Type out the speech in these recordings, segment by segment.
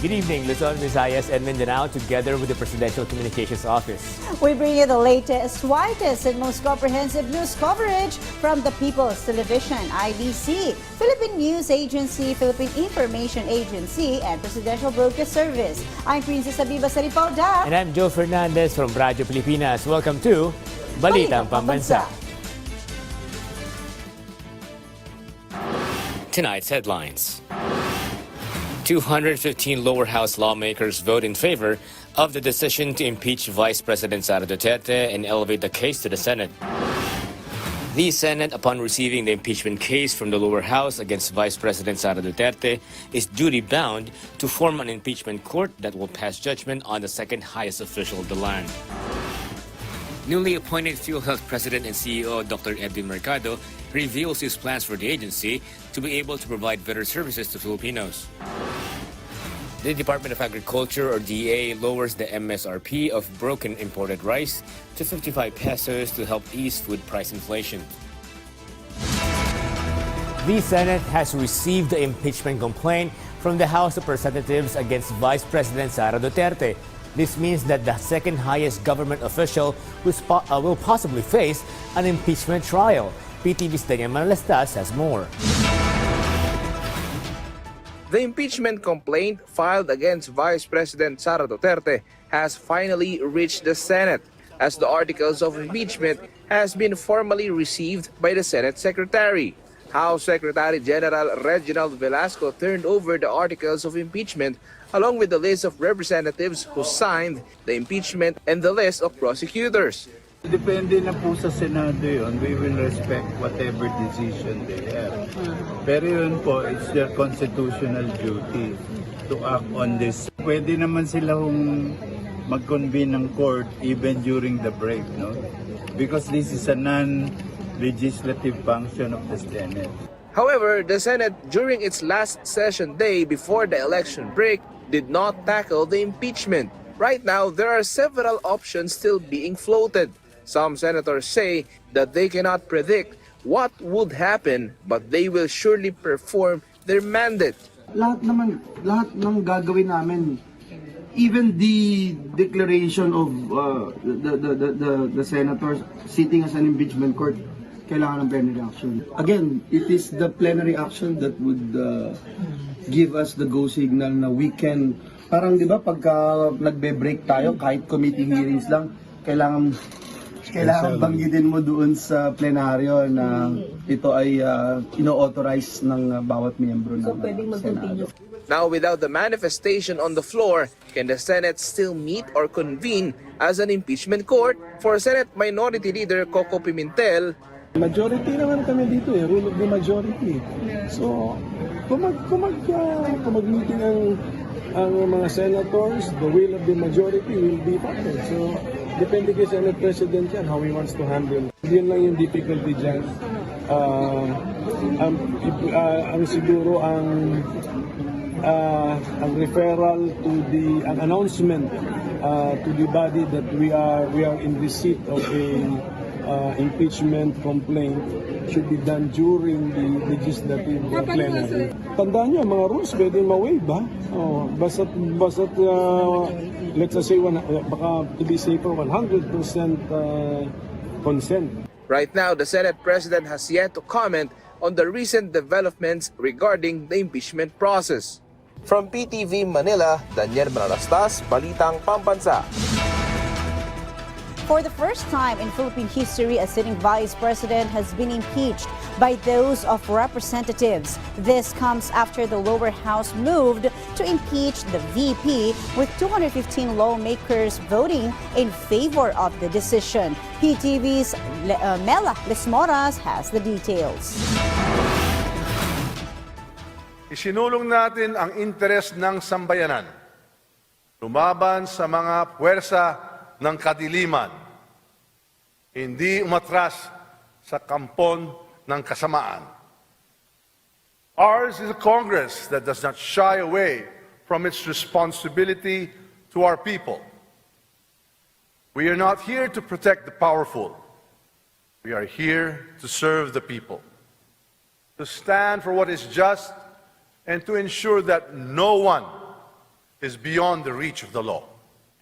Good evening, Luzon, Visayas, and Mindanao, together with the Presidential Communications Office. We bring you the latest, widest, and most comprehensive news coverage from the People's Television, IBC, Philippine News Agency, Philippine Information Agency, and Presidential Broadcast Service. I'm Princess Abiba Saripauda. And I'm Joe Fernandez from Radyo Pilipinas. Welcome to Balitang Pambansa. Tonight's headlines. 215 lower house lawmakers vote in favor of the decision to impeach Vice President Sara Duterte and elevate the case to the Senate. The Senate, upon receiving the impeachment case from the lower house against Vice President Sara Duterte, is duty-bound to form an impeachment court that will pass judgment on the second highest official of the land. Newly appointed PhilHealth President and CEO Dr. Edwin Mercado reveals his plans for the agency to be able to provide better services to Filipinos. The Department of Agriculture, or DA, lowers the MSRP of broken imported rice to 55 pesos to help ease food price inflation. The Senate has received the impeachment complaint from the House of Representatives against Vice President Sara Duterte. This means that the second highest government official will possibly face an impeachment trial. PTV's Daniel Malastas has more. The impeachment complaint filed against Vice President Sara Duterte has finally reached the Senate, as the articles of impeachment has been formally received by the Senate Secretary. House Secretary General Reginald Velasco turned over the articles of impeachment along with the list of representatives who signed the impeachment and the list of prosecutors. Depende na po sa Senado yun. We will respect whatever decision they have. Pero yun po, it's their constitutional duty to act on this. Pwede naman silang mag-convene ng court even during the break, no? Because this is a non-legislative function of the Senate. However, the Senate, during its last session day before the election break, did not tackle the impeachment. Right now, there are several options still being floated. Some senators say that they cannot predict what would happen, but they will surely perform their mandate. Lahat ng gagawin namin, even the declaration of the senators sitting as an impeachment court, kailangan ng plenary action. Again, it is the plenary action that would give us the go signal na we can, parang di ba pagka nagbe-break tayo, kahit committee hearings lang, kailangan banggitin mo doon sa plenaryo na ito ay ino-authorize ng bawat miyembro ng Senado. Now, without the manifestation on the floor, can the Senate still meet or convene as an impeachment court? For Senate Minority Leader Coco Pimentel, majority naman kami dito rule of the majority. So, kung mag-meeting ang mga senators, the will of the majority will be followed. So, depende kay Senate President yan, how he wants to handle. Yun lang yung difficulty dyan. Siguro ang referral to ang announcement to the body that we are in receipt of a impeachment complaint should be done during the legislative plenary. Tandaan nyo, mga rules pwedeng ma-waive, ba? Basta't let's say, baka to be safer, 100% consent. Right now, the Senate President has yet to comment on the recent developments regarding the impeachment process. From PTV Manila, Daniel Malastas, Balitang Pambansa. For the first time in Philippine history, a sitting vice president has been impeached by those of representatives. This comes after the lower house moved to impeach the VP, with 215 lawmakers voting in favor of the decision. PTV's Mela Lesmoras has the details. Isinulong natin ang interes ng sambayanan, lumaban sa mga puwersa ng kadiliman, hindi umatras sa kampon ng kasamaan. Ours is a Congress that does not shy away from its responsibility to our people. We are not here to protect the powerful. We are here to serve the people, to stand for what is just, and to ensure that no one is beyond the reach of the law.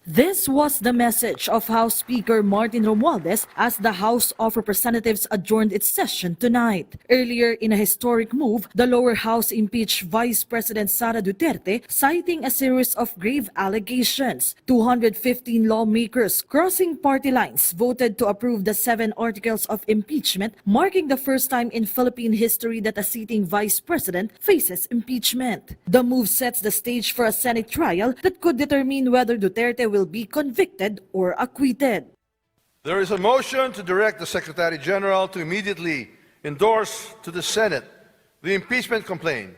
This was the message of House Speaker Martin Romualdez as the House of Representatives adjourned its session tonight. Earlier, in a historic move, the lower house impeached Vice President Sara Duterte, citing a series of grave allegations. 215 lawmakers crossing party lines voted to approve the 7 articles of impeachment, marking the first time in Philippine history that a sitting vice president faces impeachment. The move sets the stage for a Senate trial that could determine whether Duterte will be convicted or acquitted. There is a motion to direct the Secretary General to immediately endorse to the Senate the impeachment complaint,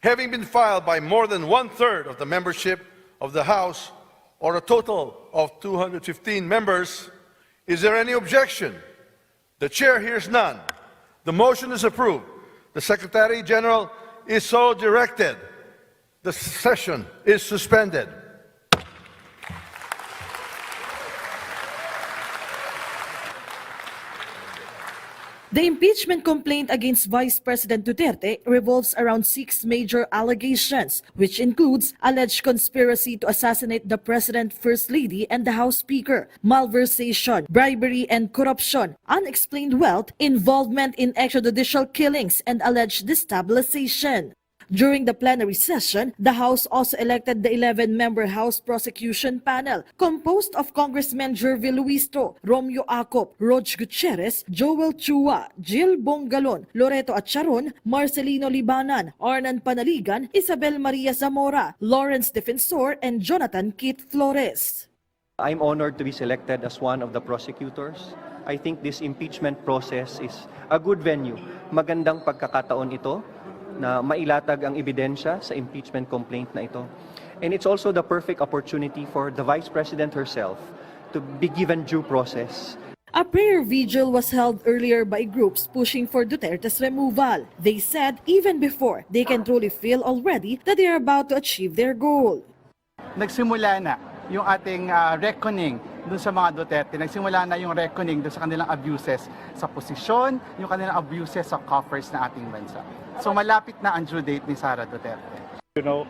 having been filed by more than 1/3 of the membership of the House, or a total of 215 members. Is there any objection? The Chair hears none. The motion is approved. The Secretary General is so directed. The session is suspended. The impeachment complaint against Vice President Duterte revolves around 6 major allegations, which includes alleged conspiracy to assassinate the President, First Lady, and the House Speaker, malversation, bribery and corruption, unexplained wealth, involvement in extrajudicial killings, and alleged destabilization. During the plenary session, the House also elected the 11-member House Prosecution Panel, composed of Congressmen Jervil Luistro, Romeo Acop, Rog Gutierrez, Joel Chua, Jill Bongalon, Loreto Acharon, Marcelino Libanan, Arnan Panaligan, Isabel Maria Zamora, Lawrence Defensor, and Jonathan Keith Flores. I'm honored to be selected as one of the prosecutors. I think this impeachment process is a good venue. Magandang pagkakataon ito na mailatag ang ebidensya sa impeachment complaint na ito. And it's also the perfect opportunity for the Vice President herself to be given due process. A prayer vigil was held earlier by groups pushing for Duterte's removal. They said even before they can truly feel already that they are about to achieve their goal. Nagsimula na yung ating reckoning dun sa mga Duterte. Nagsimula na yung reckoning dun sa kanilang abuses sa posisyon, yung kanilang abuses sa coffers na ating bansa. So malapit na ang due date ni Sara Duterte. You know,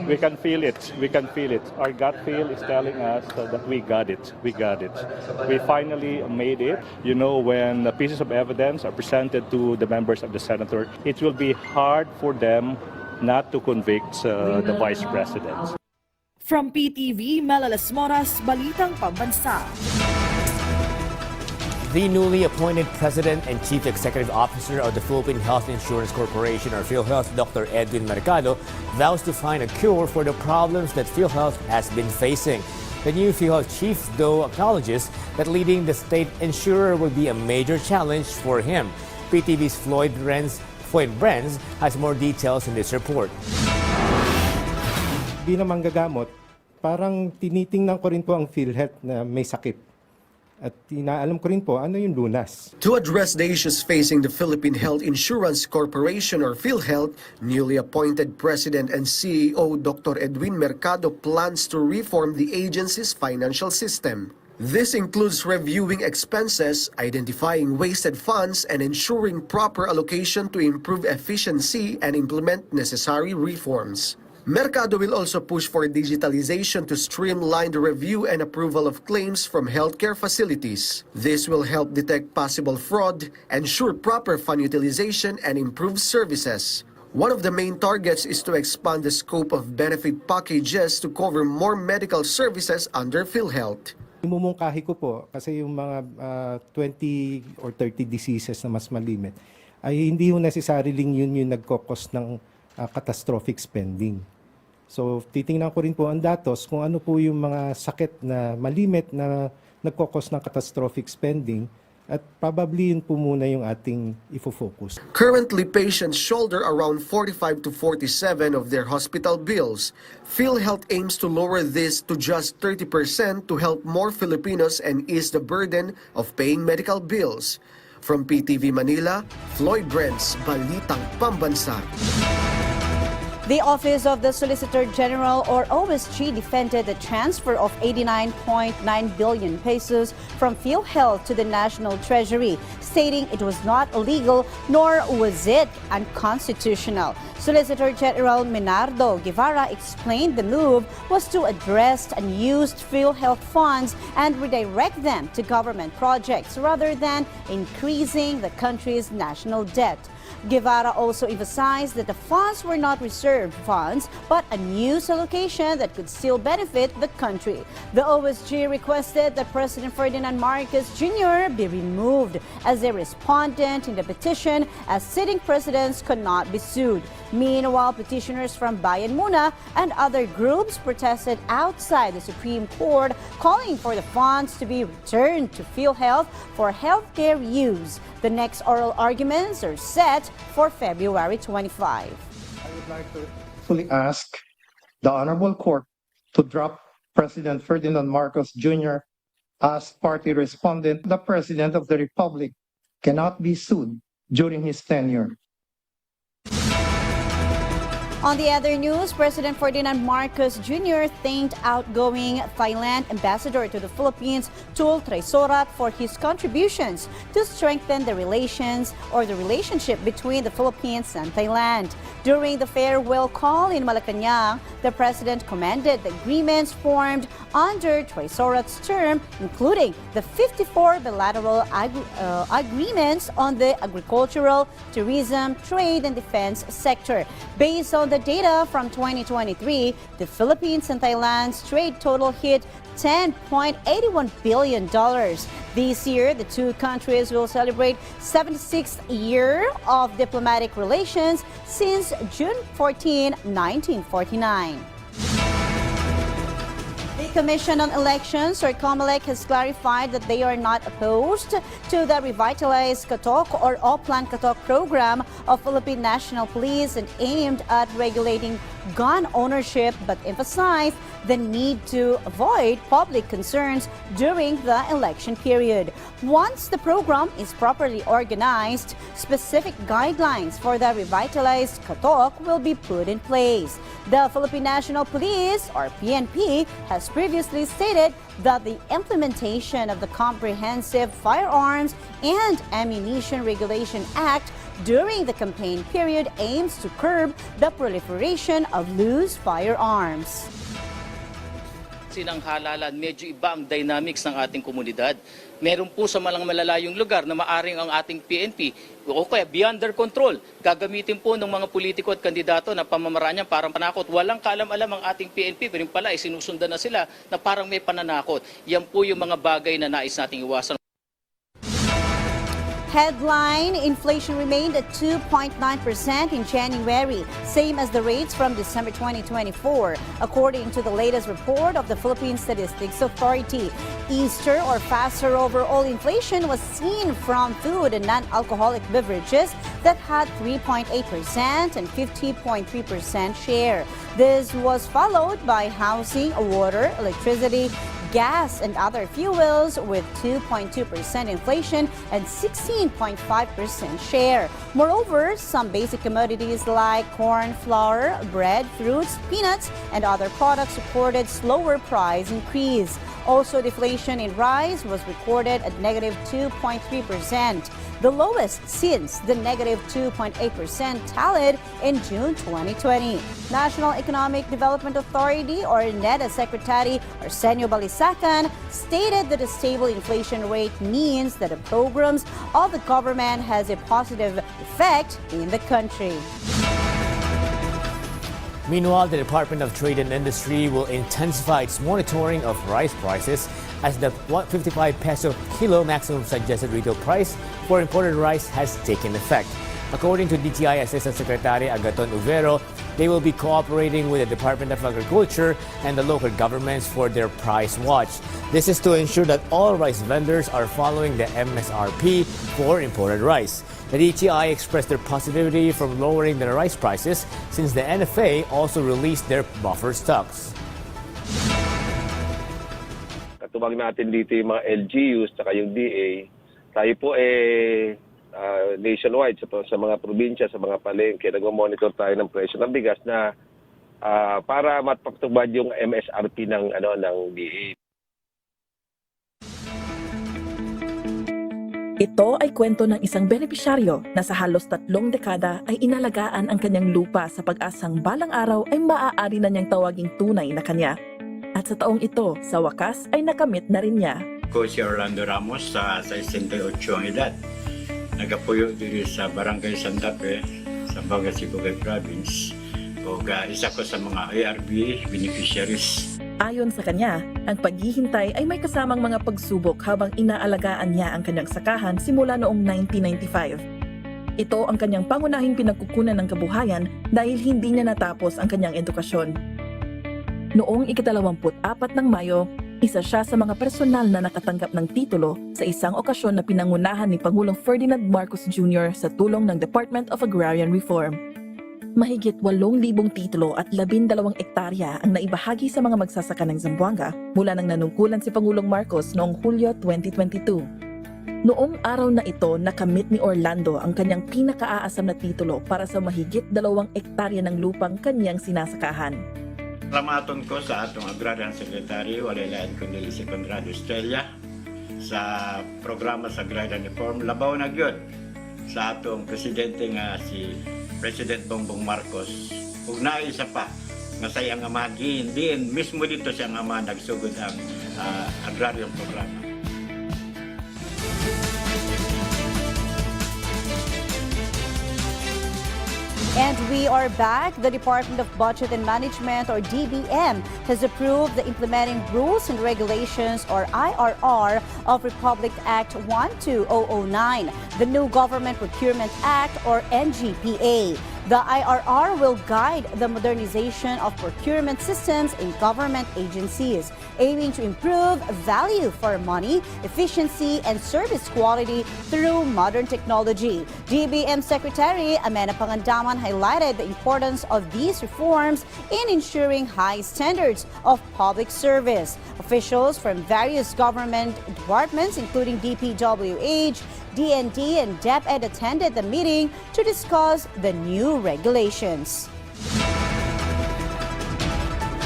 we can feel it. We can feel it. Our gut feel is telling us that we got it. We got it. We finally made it. You know, when the pieces of evidence are presented to the members of the Senator, it will be hard for them not to convict the Vice President. From PTV, Melalas Moras, Balitang Pambansa. The newly appointed President and Chief Executive Officer of the Philippine Health Insurance Corporation, or PhilHealth, Dr. Edwin Mercado, vows to find a cure for the problems that PhilHealth has been facing. The new PhilHealth chief, though, acknowledges that leading the state insurer will be a major challenge for him. PTV's Floyd Brenz has more details in this report. Di na manggagamot, parang tinitingnan ko rin po ang PhilHealth na may sakit. At inaalam ko rin po ano yung lunas. To address the issues facing the Philippine Health Insurance Corporation, or PhilHealth, newly appointed President and CEO Dr. Edwin Mercado plans to reform the agency's financial system. This includes reviewing expenses, identifying wasted funds, and ensuring proper allocation to improve efficiency and implement necessary reforms. Mercado will also push for digitalization to streamline the review and approval of claims from healthcare facilities. This will help detect possible fraud, ensure proper fund utilization, and improve services. One of the main targets is to expand the scope of benefit packages to cover more medical services under PhilHealth. Imumungkahi ko po kasi yung mga 20 or 30 diseases na mas malimit ay hindi yung necessarily yun yung nagkokos ng catastrophic spending. So titingnan ko rin po ang datos kung ano po yung mga sakit na malimit na nagkokos ng catastrophic spending at probably yun po muna yung ating ifo-focus. Currently, patients shoulder around 45 to 47 of their hospital bills. PhilHealth aims to lower this to just 30% to help more Filipinos and ease the burden of paying medical bills. From PTV Manila, Floyd Brenz, Balitang Pambansa. The Office of the Solicitor General or OSG defended the transfer of 89.9 billion pesos from PhilHealth to the National Treasury, stating it was not illegal nor was it unconstitutional. Solicitor General Menardo Guevara explained the move was to address unused PhilHealth funds and redirect them to government projects rather than increasing the country's national debt. Guevara also emphasized that the funds were not reserved funds, but a new allocation that could still benefit the country. The OSG requested that President Ferdinand Marcos Jr. be removed as a respondent in the petition, as sitting presidents could not be sued. Meanwhile, petitioners from Bayan Muna and other groups protested outside the Supreme Court, calling for the funds to be returned to PhilHealth for healthcare use. The next oral arguments are set for February 25. I would like to fully ask the Honorable Court to drop President Ferdinand Marcos Jr. as party respondent. The President of the Republic cannot be sued during his tenure. On the other news, President Ferdinand Marcos Jr. thanked outgoing Thailand ambassador to the Philippines, Tul Traisorat, for his contributions to strengthen the relationship between the Philippines and Thailand. During the farewell call in Malacanang, the president commended the agreements formed under Traisorat's term, including the 54 bilateral agreements on the agricultural, tourism, trade, and defense sector. Based on the data from 2023, the Philippines and Thailand's trade total hit $10.81 billion. This year, the two countries will celebrate 76th year of diplomatic relations since June 14, 1949. The Commission on Elections, or COMELEC, has clarified that they are not opposed to the revitalized Katok or Oplan Katok program of Philippine National Police and aimed at regulating gun ownership, but emphasized the need to avoid public concerns during the election period. Once the program is properly organized, specific guidelines for the revitalized Katok will be put in place. The Philippine National Police, or PNP, has previously stated that the implementation of the Comprehensive Firearms and Ammunition Regulation Act during the campaign period aims to curb the proliferation of loose firearms. Sinang halalan, medyo iba ang dynamics ng ating komunidad. Meron po sa malalayong lugar na maaring ang ating PNP o kaya beyond their control, gagamitin po ng mga politiko at kandidato na pamamaraan niya parang panakot. Walang kaalam-alam ang ating PNP, pero pala sinusundan na sila na parang may pananakot. Yan po yung mga bagay na nais nating iwasan. Headline, inflation remained at 2.9% in January, same as the rates from December 2024, according to the latest report of the Philippine Statistics Authority. Easter or faster overall inflation was seen from food and non-alcoholic beverages that had 3.8% and 50.3% share. This was followed by housing, water, electricity, gas, and other fuels with 2.2% inflation and 16.5% share. Moreover, some basic commodities like corn, flour, bread, fruits, peanuts, and other products recorded slower price increase. Also, deflation in rice was recorded at negative 2.3%, the lowest since the negative 2.8% tallied in June 2020. National Economic Development Authority, or NEDA Secretary Sentro Balita, stated that a stable inflation rate means that the programs of the government has a positive effect in the country. Meanwhile, the Department of Trade and Industry will intensify its monitoring of rice prices as the 155 peso kilo maximum suggested retail price for imported rice has taken effect. According to DTI Assistant Secretary Agaton Uvero, they will be cooperating with the Department of Agriculture and the local governments for their price watch. This is to ensure that all rice vendors are following the MSRP for imported rice. The DTI expressed their positivity from lowering the rice prices since the NFA also released their buffer stocks. Katubag natin dito yung mga LGUs at yung DA. Tayo po nationwide sa mga probinsya, sa mga palengke, nagmo-monitor tayo ng presyo ng bigas na para mapagtubad yung MSRP ng DA. Ito ay kwento ng isang benepisyaryo na sa halos 3 dekada ay inalagaan ang kanyang lupa sa pag-asang balang araw ay maaari na niyang tawaging tunay na kanya. At sa taong ito, sa wakas ay nakamit na rin niya. Ako si Orlando Ramos sa 68 ang edad. Nagapuyo dito sa Barangay Santa Fe, sa Bagong Province. O isa ko sa mga ARB beneficiaries. Ayon sa kanya, ang paghihintay ay may kasamang mga pagsubok habang inaalagaan niya ang kanyang sakahan simula noong 1995. Ito ang kanyang pangunahing pinagkukunan ng kabuhayan dahil hindi niya natapos ang kanyang edukasyon. Noong ika-24 ng Mayo, isa siya sa mga personal na nakatanggap ng titulo sa isang okasyon na pinangunahan ni Pangulong Ferdinand Marcos Jr. sa tulong ng Department of Agrarian Reform. Mahigit 8,000 titulo at 12 ektarya ang naibahagi sa mga magsasaka ng Zamboanga mula nang nanungkulan si Pangulong Marcos noong Hulyo 2022. Noong araw na ito, nakamit ni Orlando ang kanyang pinakaaasam na titulo para sa mahigit 2 ektarya ng lupang kanyang sinasakahan. Salamaton ko sa atong Agrarian Secretary, walalaan kundi si Conrado Estrella, sa programa sa Agrarian Reform. Labaw na gyud sa atong presidente nga si President Bongbong Marcos. Ug naisa pa nga sa iyang ama, din mismo dito siya nga ama nagsugod ang agrarian programa. And we are back. The Department of Budget and Management, or DBM, has approved the Implementing Rules and Regulations, or IRR, of Republic Act 12009, the New Government Procurement Act, or NGPA. The IRR will guide the modernization of procurement systems in government agencies, aiming to improve value for money, efficiency, and service quality through modern technology. DBM Secretary Amena Pangandaman highlighted the importance of these reforms in ensuring high standards of public service. Officials from various government departments, including DPWH, DND, and DepEd, attended the meeting to discuss the new regulations.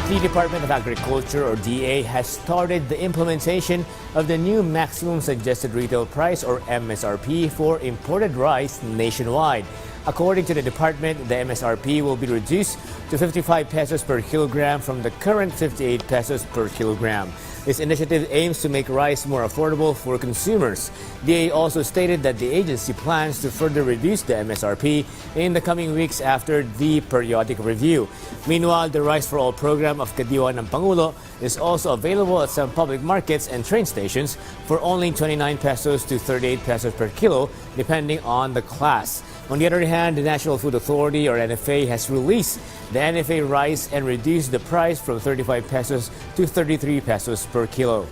The Department of Agriculture, or DA, has started the implementation of the new maximum suggested retail price, or MSRP, for imported rice nationwide. According to the department, the MSRP will be reduced to 55 pesos per kilogram from the current 58 pesos per kilogram. This initiative aims to make rice more affordable for consumers. DA also stated that the agency plans to further reduce the MSRP in the coming weeks after the periodic review. Meanwhile, the Rice for All program of Kadiwa ng Pangulo is also available at some public markets and train stations for only 29 pesos to 38 pesos per kilo, depending on the class. On the other hand, the National Food Authority, or NFA, has released the NFA rice and reduced the price from 35 pesos to 33 pesos per kilo.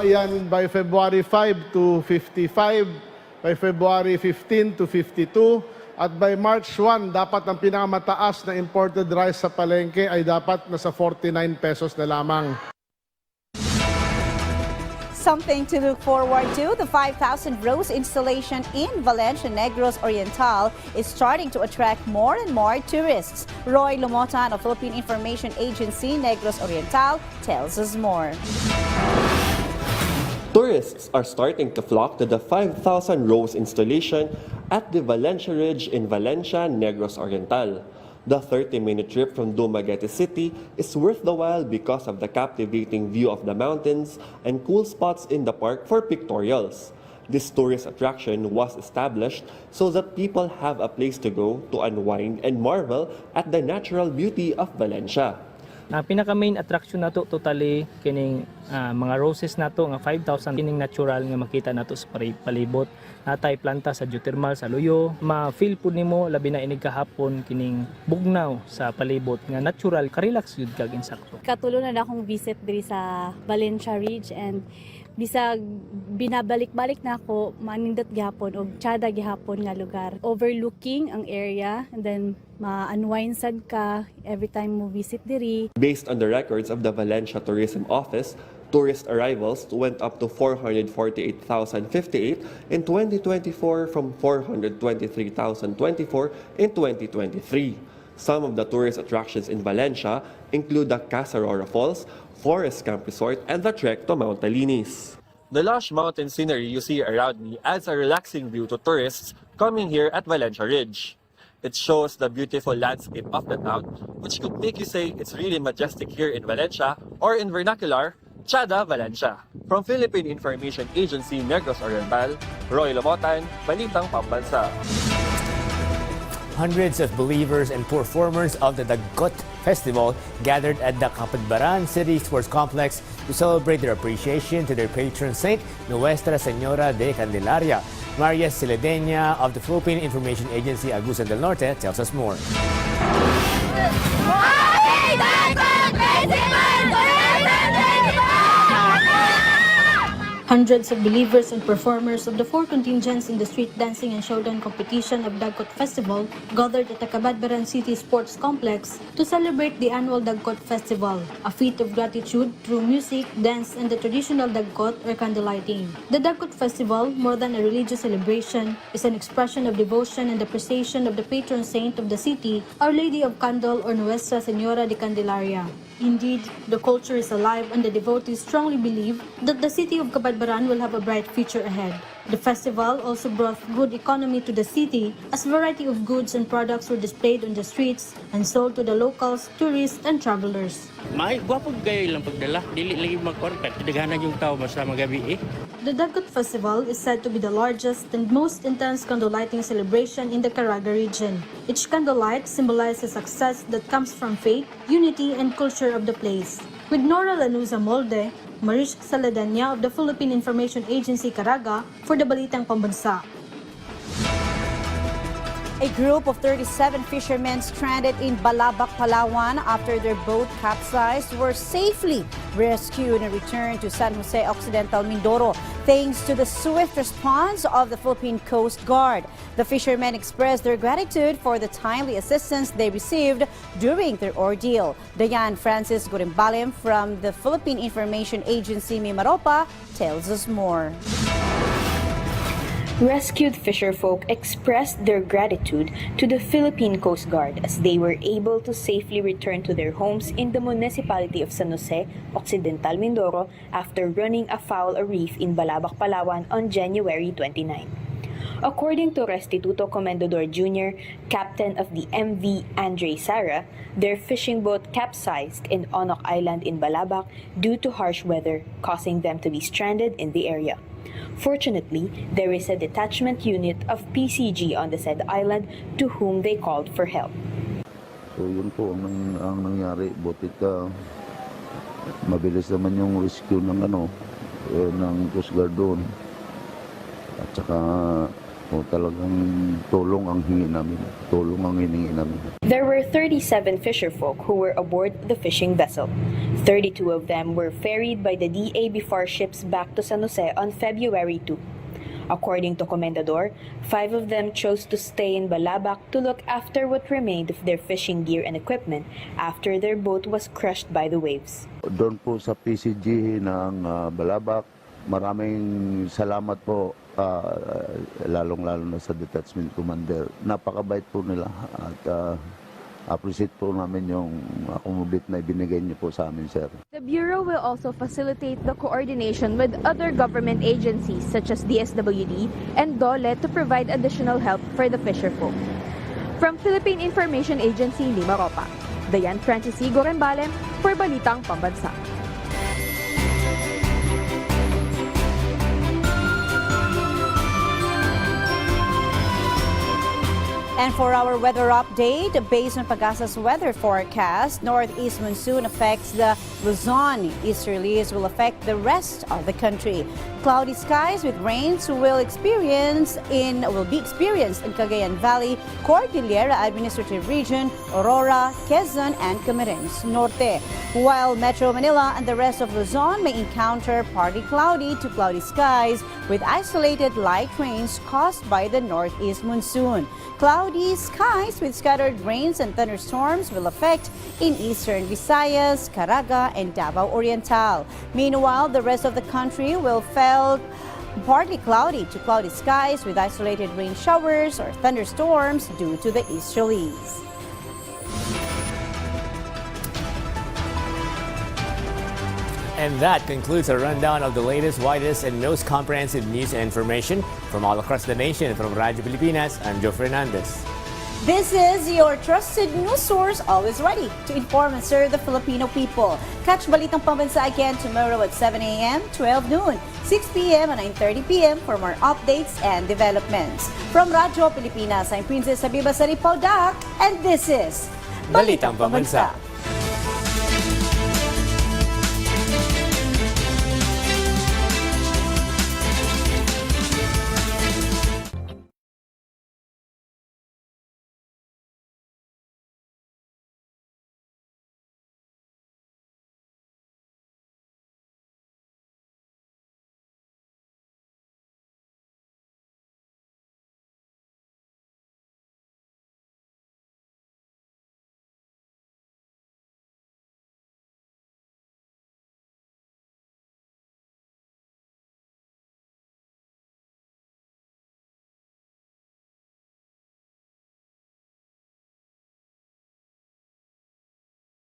Yan by February 5 to 55, by February 15 to 52, at by March 1, dapat ang pinakamataas na imported rice sa palengke ay dapat nasa 49 pesos na lamang. Something to look forward to. The 5,000 rows installation in Valencia Negros Oriental is starting to attract more and more tourists. Roy Lumotan of Philippine Information Agency Negros Oriental tells us more. Tourists are starting to flock to the 5,000 rows installation at the Valencia Ridge in Valencia Negros Oriental. The 30-minute trip from Dumaguete City is worth the while because of the captivating view of the mountains and cool spots in the park for pictorials. This tourist attraction was established so that people have a place to go to unwind and marvel at the natural beauty of Valencia. Ang pinaka main attraction nato totally kining mga roses nato nga 5,000 kining natural nga makita nato sa palibot. Natay planta sa geothermal sa luyo, ma-feel pud nimo labi na inig kahapon kining bugnaw sa palibot nga natural ka-relax jud kag insakto. Katulo na akong visit diri sa Valencia Ridge, and bisag binabalik-balik na ako, manindot gihapon og tsada gihapon nga lugar. Overlooking ang area, and then ma-unwind sad ka every time mo visit diri. Based on the records of the Valencia Tourism Office, Tourist arrivals went up to 448,058 in 2024 from 423,024 in 2023. Some of the tourist attractions in Valencia include the Casa Aurora Falls, Forest Camp Resort, and the trek to Mount Talinis. The lush mountain scenery you see around me adds a relaxing view to tourists coming here at Valencia Ridge. It shows the beautiful landscape of the town, which could make you say it's really majestic here in Valencia, or in vernacular, Chada Valencia. From Philippine Information Agency Negros Oriental, Roy Lamotan, Balitang Pambansa. Hundreds of believers and performers of the Dagkot Festival gathered at the Kapitbaran City Sports Complex to celebrate their appreciation to their patron saint, Nuestra Señora de Candelaria. Maria Siledenia of the Philippine Information Agency Agusan del Norte tells us more. Hundreds of believers and performers of the four contingents in the street dancing and showdown competition of Dagkot Festival gathered at the Kapitbaran City Sports Complex to celebrate the annual Dagkot Festival, a feat of gratitude through music, dance, and the traditional Dagkot or candlelighting. The Dagkot Festival, more than a religious celebration, is an expression of devotion and appreciation of the patron saint of the city, Our Lady of Candle or Nuestra Señora de Candelaria. Indeed, the culture is alive and the devotees strongly believe that the city of Kapitbaran will have a bright future ahead. The festival also brought good economy to the city as a variety of goods and products were displayed on the streets and sold to the locals, tourists, and travelers. May gwapog kayo lang pagdala, dili lagi magkorkat, tidaghanan yung tao basta magabi eh. The Dagkot Festival is said to be the largest and most intense candlelighting celebration in the Caraga region. Each candlelight symbolizes success that comes from faith, unity, and culture of the place. With Nora Lanuza Molde, Marish Saladanya of the Philippine Information Agency Caraga for the Balitang Pambansa. A group of 37 fishermen stranded in Balabac, Palawan after their boat capsized were safely rescued and returned to San Jose Occidental, Mindoro, thanks to the swift response of the Philippine Coast Guard. The fishermen expressed their gratitude for the timely assistance they received during their ordeal. Dayan Francis Gurimbalim from the Philippine Information Agency Mimaropa tells us more. Rescued fisherfolk expressed their gratitude to the Philippine Coast Guard as they were able to safely return to their homes in the municipality of San Jose, Occidental Mindoro after running afoul a reef in Balabac, Palawan on January 29. According to Restituto Comendador Jr., captain of the MV Andre Sara, their fishing boat capsized in Onok Island in Balabac due to harsh weather, causing them to be stranded in the area. Fortunately, there is a detachment unit of PCG on the said island to whom they called for help. So yun po ang nangyari. Butit mabilis naman yung rescue ng ng Coast Guard doon. At saka talagang tulong ang hiningi namin. There were 37 fisherfolk who were aboard the fishing vessel. 32 of them were ferried by the DAB4 ships back to San Jose on February 2. According to Comendador, 5 of them chose to stay in Balabac to look after what remained of their fishing gear and equipment after their boat was crushed by the waves. Doon po sa PCG ng Balabac, maraming salamat po, lalong-lalo na sa detachment commander. Napakabait po nila at appreciate po namin yung accomodate na ibinigay niyo po sa amin, sir. The Bureau will also facilitate the coordination with other government agencies such as DSWD and DOLE to provide additional help for the fisherfolk. From Philippine Information Agency, Mimaropa, Dayan Francis Gorembalem for Balitang Pambansa. And for our weather update, based on Pagasa's weather forecast, northeast monsoon affects the Luzon. Easterlies will affect the rest of the country. Cloudy skies with rains will be experienced in Cagayan Valley, Cordillera Administrative Region, Aurora, Quezon, and Camarines Norte. While Metro Manila and the rest of Luzon may encounter partly cloudy to cloudy skies with isolated light rains caused by the northeast monsoon. Clouds cloudy skies with scattered rains and thunderstorms will affect in eastern Visayas, Caraga, and Davao Oriental. Meanwhile, the rest of the country will fall partly cloudy to cloudy skies with isolated rain showers or thunderstorms due to the easterlies. And that concludes our rundown of the latest, widest, and most comprehensive news and information from all across the nation. From Radyo Pilipinas, I'm Joe Fernandez. This is your trusted news source, always ready to inform and serve the Filipino people. Catch Balitang Pambansa again tomorrow at 7 a.m., 12 noon, 6 p.m. and 9:30 p.m. for more updates and developments. From Radyo Pilipinas, I'm Princess Habiba Saripaudak, and this is Balitang Pambansa.